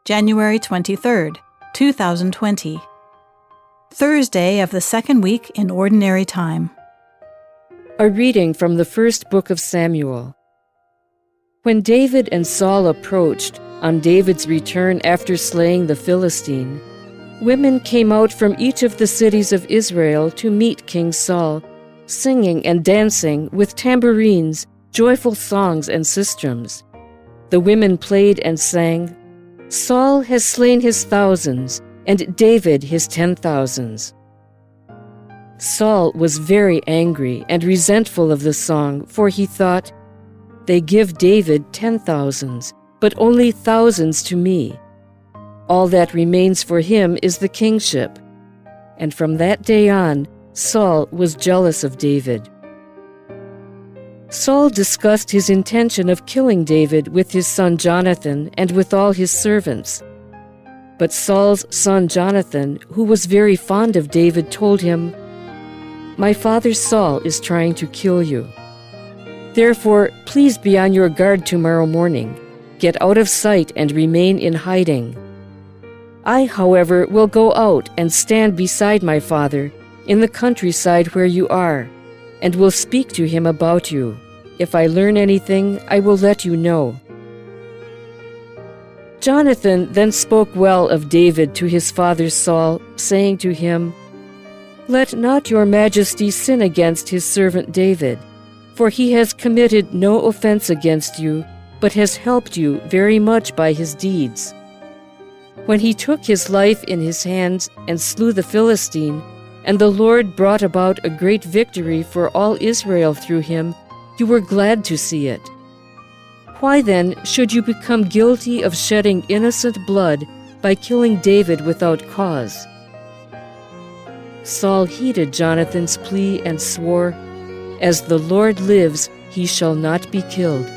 January 23rd, 2020. Thursday of the second week in Ordinary Time. A reading from the first book of Samuel. When David and Saul approached, on David's return after slaying the Philistine, women came out from each of the cities of Israel to meet King Saul, singing and dancing with tambourines, joyful songs, and sistrums. The women played and sang, "Saul has slain his thousands, and David his 10,000s." Saul was very angry and resentful of the song, for he thought, "They give David 10,000s, but only thousands to me. All that remains for him is the kingship." And from that day on, Saul was jealous of David. Saul discussed his intention of killing David with his son Jonathan and with all his servants. But Saul's son Jonathan, who was very fond of David, told him, "My father Saul is trying to kill you. Therefore, please be on your guard tomorrow morning. Get out of sight and remain in hiding. I, however, will go out and stand beside my father in the countryside where you are, and will speak to him about you. If I learn anything, I will let you know." Jonathan then spoke well of David to his father Saul, saying to him, "Let not your majesty sin against his servant David, for he has committed no offense against you, but has helped you very much by his deeds. When he took his life in his hands and slew the Philistine, and the Lord brought about a great victory for all Israel through him, you were glad to see it. Why then should you become guilty of shedding innocent blood by killing David without cause?" Saul heeded Jonathan's plea and swore, "As the Lord lives, he shall not be killed."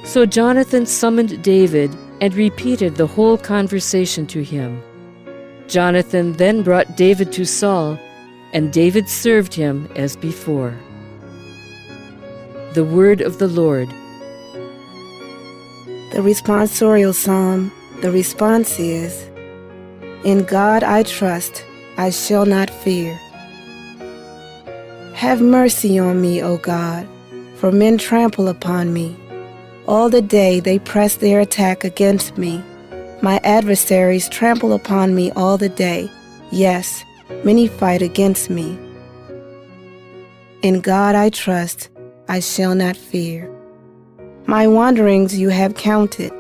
So Jonathan summoned David and repeated the whole conversation to him. Jonathan then brought David to Saul, and David served him as before. The word of the Lord. The responsorial psalm, the response is, "In God I trust, I shall not fear. Have mercy on me, O God, for men trample upon me. All the day they press their attack against me. My adversaries trample upon me all the day. Yes, many fight against me. In God I trust, I shall not fear. My wanderings you have counted.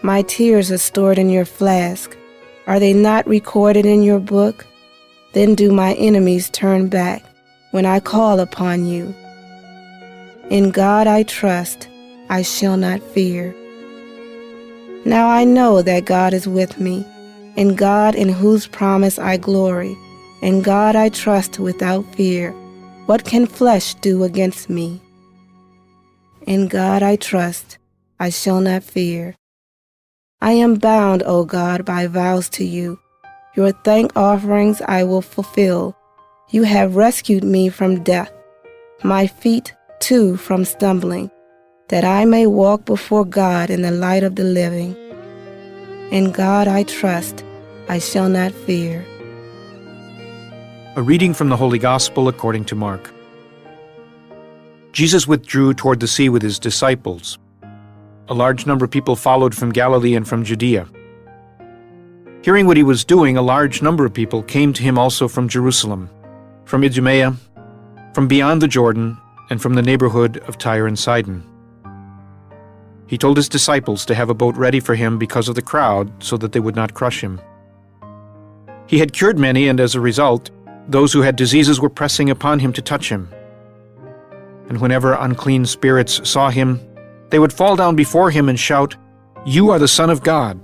My tears are stored in your flask. Are they not recorded in your book? Then do my enemies turn back when I call upon you. In God I trust, I shall not fear. Now I know that God is with me, in God in whose promise I glory. In God I trust without fear. What can flesh do against me? In God I trust, I shall not fear. I am bound, O God, by vows to you. Your thank offerings I will fulfill. You have rescued me from death, my feet too from stumbling, that I may walk before God in the light of the living. In God I trust, I shall not fear. A reading from the Holy Gospel according to Mark. Jesus withdrew toward the sea with his disciples. A large number of people followed from Galilee and from Judea. Hearing what he was doing, a large number of people came to him also from Jerusalem, from Idumea, from beyond the Jordan, and from the neighborhood of Tyre and Sidon. He told his disciples to have a boat ready for him because of the crowd, so that they would not crush him. He had cured many, and as a result, those who had diseases were pressing upon him to touch him. And whenever unclean spirits saw him, they would fall down before him and shout, "You are the Son of God."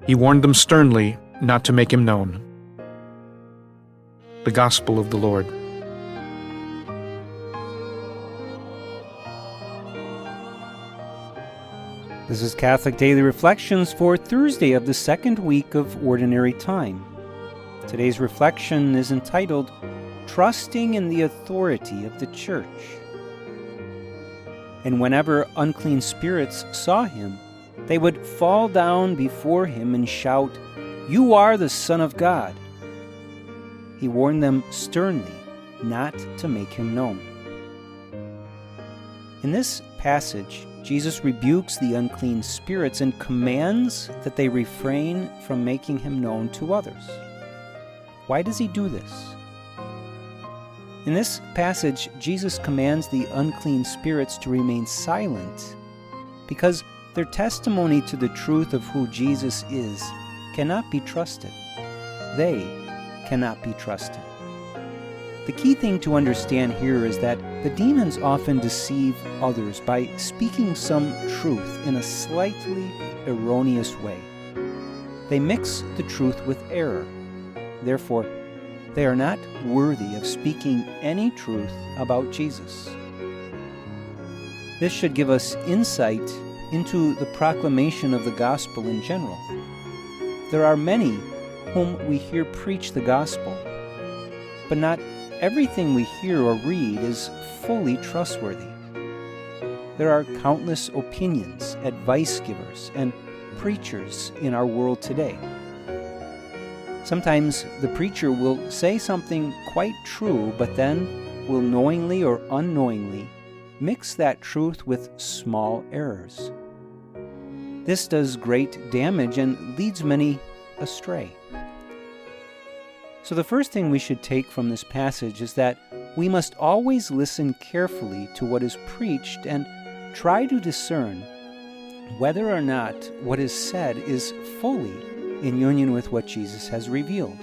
He warned them sternly not to make him known. The Gospel of the Lord. This is Catholic Daily Reflections for Thursday of the second week of Ordinary Time. Today's reflection is entitled, Trusting in the Authority of the Church. And whenever unclean spirits saw him, They would fall down before him and shout, "You are the Son of God." He warned them sternly not to make him known. In this passage, Jesus rebukes the unclean spirits and commands that they refrain from making him known to others. Why does he do this? In this passage, Jesus commands the unclean spirits to remain silent because their testimony to the truth of who Jesus is cannot be trusted. They cannot be trusted. The key thing to understand here is that the demons often deceive others by speaking some truth in a slightly erroneous way. They mix the truth with error. Therefore, they are not worthy of speaking any truth about Jesus. This should give us insight into the proclamation of the gospel in general. There are many whom we hear preach the gospel, but not everything we hear or read is fully trustworthy. There are countless opinions, advice givers, and preachers in our world today. Sometimes the preacher will say something quite true, but then will knowingly or unknowingly mix that truth with small errors. This does great damage and leads many astray. So the first thing we should take from this passage is that we must always listen carefully to what is preached and try to discern whether or not what is said is fully in union with what Jesus has revealed.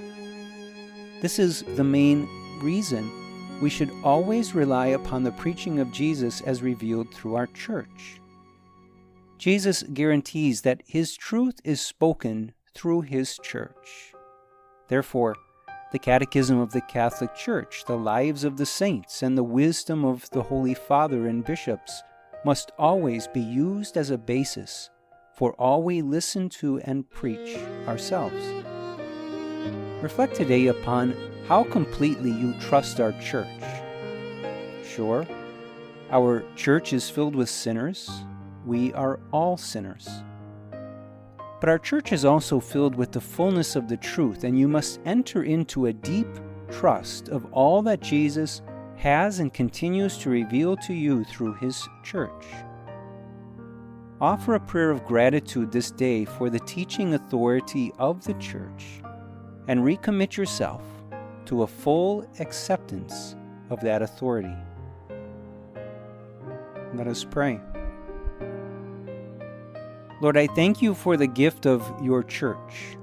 This is the main reason we should always rely upon the preaching of Jesus as revealed through our church. Jesus guarantees that his truth is spoken through his church. Therefore, the Catechism of the Catholic Church, the lives of the saints, and the wisdom of the Holy Father and bishops must always be used as a basis for all we listen to and preach ourselves. Reflect today upon how completely you trust our church. Sure, our church is filled with sinners. We are all sinners. But our church is also filled with the fullness of the truth, and you must enter into a deep trust of all that Jesus has and continues to reveal to you through his church. Offer a prayer of gratitude this day for the teaching authority of the church and recommit yourself to a full acceptance of that authority. Let us pray. Lord, I thank you for the gift of your church.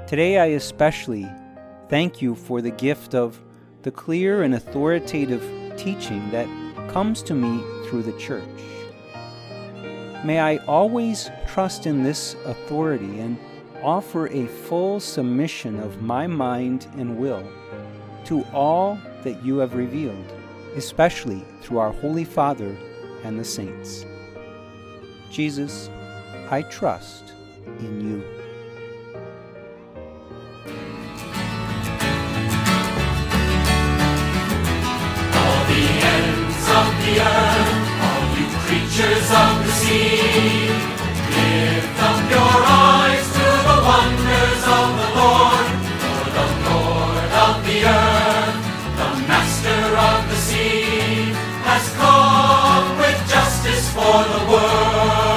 Today I especially thank you for the gift of the clear and authoritative teaching that comes to me through the church. May I always trust in this authority and offer a full submission of my mind and will to all that you have revealed, especially through our Holy Father and the saints. Jesus, I trust in you. All the ends of the earth, all you creatures of the sea, lift up your eyes to the wonders of the Lord, for the Lord of the earth, the Master of the sea, has come with justice for the world.